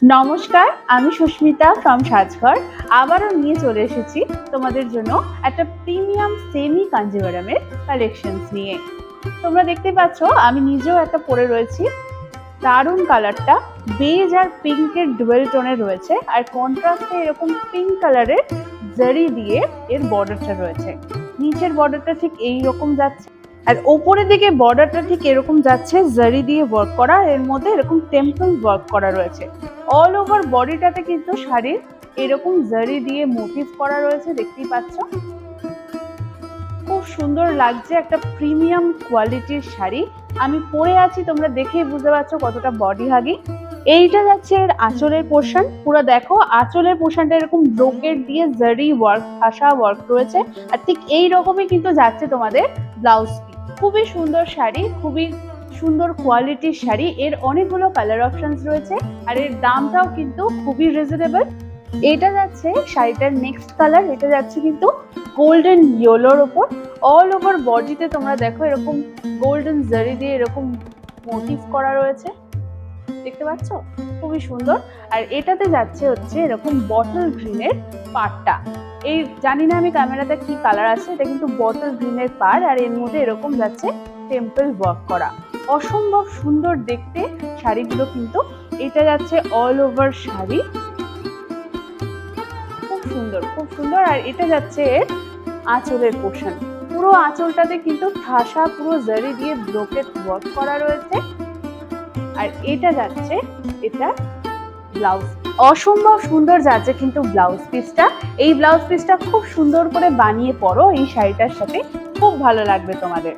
নমস্কার, আমি সুস্মিতা ফ্রম সাজঘর। আবারও নিয়ে চলে এসেছি তোমাদের জন্য একটা প্রিমিয়াম সেমি কাঞ্জিভারামের কালেকশনস নিয়ে। তোমরা দেখতে পাচ্ছ আমি নিজেও একটা পরে রয়েছি। দারুণ কালারটা বেজ আর পিঙ্কের ডুয়েল টোনে রয়েছে, আর কন্ট্রাস্টে এরকম পিঙ্ক কালারের জারি দিয়ে এর বর্ডারটা রয়েছে। নিচের বর্ডারটা ঠিক এই রকম যাচ্ছে, আর ওপরের দিকে বর্ডারটা ঠিক এরকম যাচ্ছে, জারি দিয়ে ওয়ার্ক করা, এর মধ্যে এরকম টেম্পল ওয়ার্ক করা রয়েছে। অল ওভার বডিটাতে কিন্তু শাড়ির এরকম জারি দিয়ে মোটিভ করা রয়েছে, দেখতেই পাচ্ছ। খুব সুন্দর লাগছে, একটা প্রিমিয়াম কোয়ালিটির শাড়ি আমি পরে আছি, তোমরা দেখেই বুঝতে পারছো কতটা বডি হাগি। এইটা যাচ্ছে এর আঁচলের পোর্শন, পুরো দেখো আঁচলের পোর্শনটা এরকম ব্রোকেট দিয়ে জারি ওয়ার্ক, আশা ওয়ার্ক রয়েছে, আর ঠিক এই রকমই কিন্তু যাচ্ছে তোমাদের ব্লাউজ পিস। খুবই সুন্দর শাড়ি, খুবই সুন্দর কোয়ালিটির শাড়ি। এর অনেকগুলো কালার অপশনস রয়েছে, আর এর দামটাও কিন্তু খুবই রিজনেবল। এটা যাচ্ছে শাড়িটার নেক্সট কালার, এটা যাচ্ছে কিন্তু গোল্ডেন ইয়েলোর ওপর। অল ওভার বডিতে তোমরা দেখো এরকম গোল্ডেন জারি দিয়ে এরকম মোটিভ করা রয়েছে, দেখতে পাচ্ছ, খুবই সুন্দর। আর এটাতে যাচ্ছে হচ্ছে এরকম বটল গ্রিনের পাড়টা। এই জানি না আমি ক্যামেরাতে কি কালার আছে, এটা কিন্তু বটল গ্রিনের পাড়, আর এর মধ্যে এরকম যাচ্ছে টেম্পল ওয়ার্ক করা। অসম্ভব সুন্দর দেখতে শাড়িগুলো কিন্তু। এটা যাচ্ছে অল ওভার শাড়ি, খুব সুন্দর খুব সুন্দর। আর এটা যাচ্ছে এর আঁচলের পোর্শন, পুরো আঁচলটাতে কিন্তু ঠাসা পুরো জারি দিয়ে ব্রোকেট ওয়ার্ক করা রয়েছে। আর এটা যাচ্ছে এটা ব্লাউজ, অসম্ভব সুন্দর যাচ্ছে কিন্তু ব্লাউজ পিসটা। এই ব্লাউজ পিসটা খুব সুন্দর করে বানিয়ে পরো এই শাড়িটার সাথে, খুব ভালো লাগবে তোমাদের।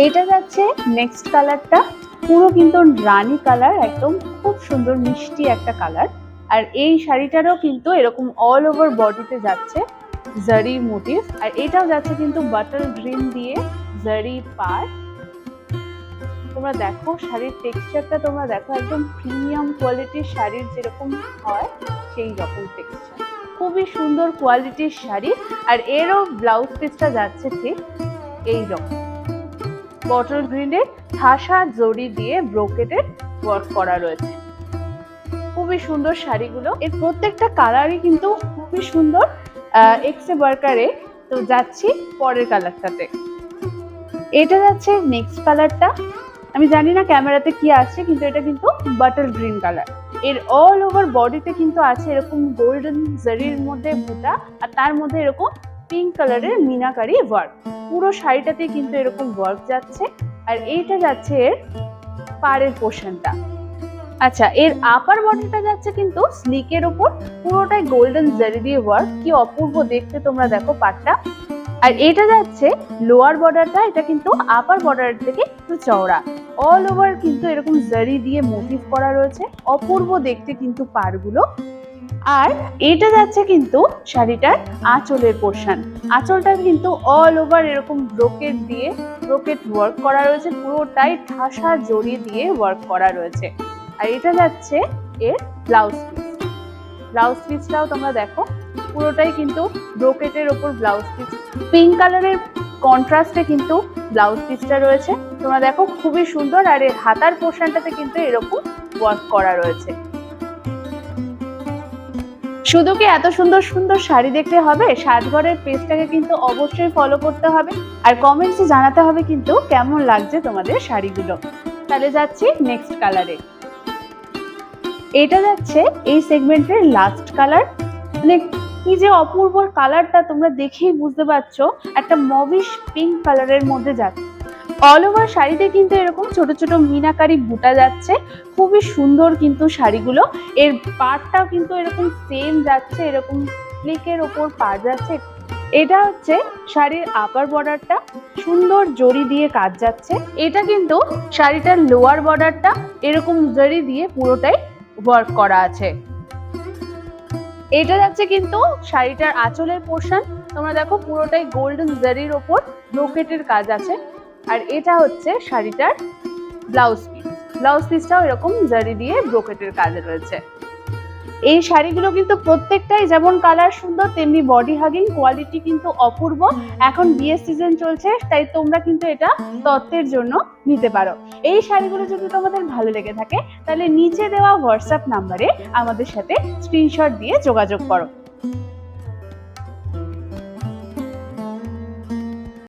এইটা যাচ্ছে নেক্সট কালারটা, পুরো কিন্তু রানী কালার, একদম খুব সুন্দর মিষ্টি একটা কালার। আর এই শাড়িটারও কিন্তু এরকম অল ওভার বডিতে যাচ্ছে জারি মোটিভ, আর এটাও যাচ্ছে কিন্তু বাটল গ্রিন দিয়ে জারি পার। তোমরা দেখো শাড়ির টেক্সচারটা, তোমরা দেখো একদম প্রিমিয়াম কোয়ালিটির শাড়ির যেরকম হয় সেই রকম টেক্সচার, খুবই সুন্দর কোয়ালিটির শাড়ি। আর এরও ব্লাউজ পিসটা যাচ্ছে ঠিক এই রকম বটল গ্রিনের ঠাসা জড়ি দিয়ে ব্রোকেটের ওয়ার্ক করা রয়েছে। খুবই সুন্দর শাড়িগুলো, এর প্রত্যেকটা কালারই কিন্তু খুবই সুন্দর। এক্সে ওয়ার্কারে তো যাচ্ছি পরের কালারটাতে। এটা যাচ্ছে নেক্সট কালারটা, আমি জানি না ক্যামেরাতে কি আসছে, কিন্তু এটা কিন্তু বাটল গ্রিন কালার। এর অল ওভার বডিতে কিন্তু আছে এরকম গোল্ডেন জারির মধ্যে বুটা, আর তার মধ্যে এরকম পিঙ্ক কালারের মিনাকারি ওয়ার্ক, পুরো শাড়িটাতে কিন্তু এরকম ওয়ার্ক যাচ্ছে। আর এইটা যাচ্ছে এর পাড়ের পোর্শনটা। আচ্ছা, এর আপার বডিটা যাচ্ছে কিন্তু স্লিকের উপর, পুরোটাই গোল্ডেন জারি দিয়ে ওয়ার্ক, কি অপূর্ব দেখতে তোমরা দেখো পাড়টা। আর এটা যাচ্ছে লোয়ার বর্ডারটা, এটা কিন্তু আপার বর্ডার থেকে একটু চওড়া, অল ওভার কিন্তু এরকম জারি দিয়ে মোটিভ করা রয়েছে, অপূর্ব দেখতে কিন্তু পাড়গুলো। আর এটা যাচ্ছে কিন্তু শাড়িটার আঁচলের পোর্শন, আঁচলটা কিন্তু অল ওভার এরকম ব্রোকেট দিয়ে ব্রোকেট ওয়ার্ক করা রয়েছে, পুরোটাই ঠাসা জড়ি দিয়ে ওয়ার্ক করা রয়েছে। আর এটা যাচ্ছে এর ব্লাউজ পিস, ব্লাউজ পিসটাও তোমরা দেখো পুরোটাই কিন্তু ব্রোকেটের ওপর ব্লাউজ পিস, পিঙ্ক কালারের কন্ট্রাস্টে কিন্তু ব্লাউজ পিসটা রয়েছে, তোমরা দেখো খুবই সুন্দর। আর এর হাতার পোর্শনটাতে কিন্তু এরকম ওয়ার্ক করা রয়েছে। শুধু কি এত সুন্দর সুন্দর শাড়ি দেখতে হবে? সাজঘরের পেজটাকে কিন্তু অবশ্যই ফলো করতে হবে, আর কমেন্টসে জানাতে হবে কিন্তু কেমন লাগছে তোমাদের শাড়িগুলো। তাহলে যাচ্ছি নেক্সট কালারে। এটা যাচ্ছে এই সেগমেন্টের লাস্ট কালার, মানে কি যে অপূর্ব কালারটা, তোমরা দেখেই বুঝতে পারছো, একটা মভিশ পিঙ্ক কালারের মধ্যে যাচ্ছে। অল ওভার শাড়িতে কিন্তু এরকম ছোট ছোট মিনাকারি বুটা যাচ্ছে, খুবই সুন্দর কিন্তু শাড়িগুলো। এর পাড়টাও কিন্তু এরকম সেম যাচ্ছে, এরকম ক্লিকের ওপর পাড় যাচ্ছে। এটা হচ্ছে শাড়ির আপার বর্ডারটা, সুন্দর জড়ি দিয়ে কাজ যাচ্ছে। এটা কিন্তু শাড়িটার লোয়ার বর্ডারটা, এরকম জড়ি দিয়ে পুরোটাই ওয়ার্ক করা আছে। এটা যাচ্ছে কিন্তু শাড়িটার আঁচলের পোর্শন, তোমরা দেখো পুরোটাই গোল্ডেন জারির ওপর ব্রোকেটের কাজ আছে। আর এটা হচ্ছে শাড়িটার ব্লাউজ পিস, ব্লাউজ পিসটাও এরকম জারি দিয়ে ব্রোকেটের কাজে রয়েছে। এই শাড়িগুলো কিন্তু প্রত্যেকটাই যেমন কালার সুন্দর তেমনি বডি হাগিং, কোয়ালিটি কিন্তু অপূর্ব। এখন বিয়ের সিজন চলছে, তাই তোমরা কিন্তু এটা তত্ত্বের জন্য নিতে পারো। এই শাড়িগুলো যদি তোমাদের ভালো লেগে থাকে তাহলে নিচে দেওয়া হোয়াটসঅ্যাপ নাম্বারে আমাদের সাথে স্ক্রিনশট দিয়ে যোগাযোগ করো।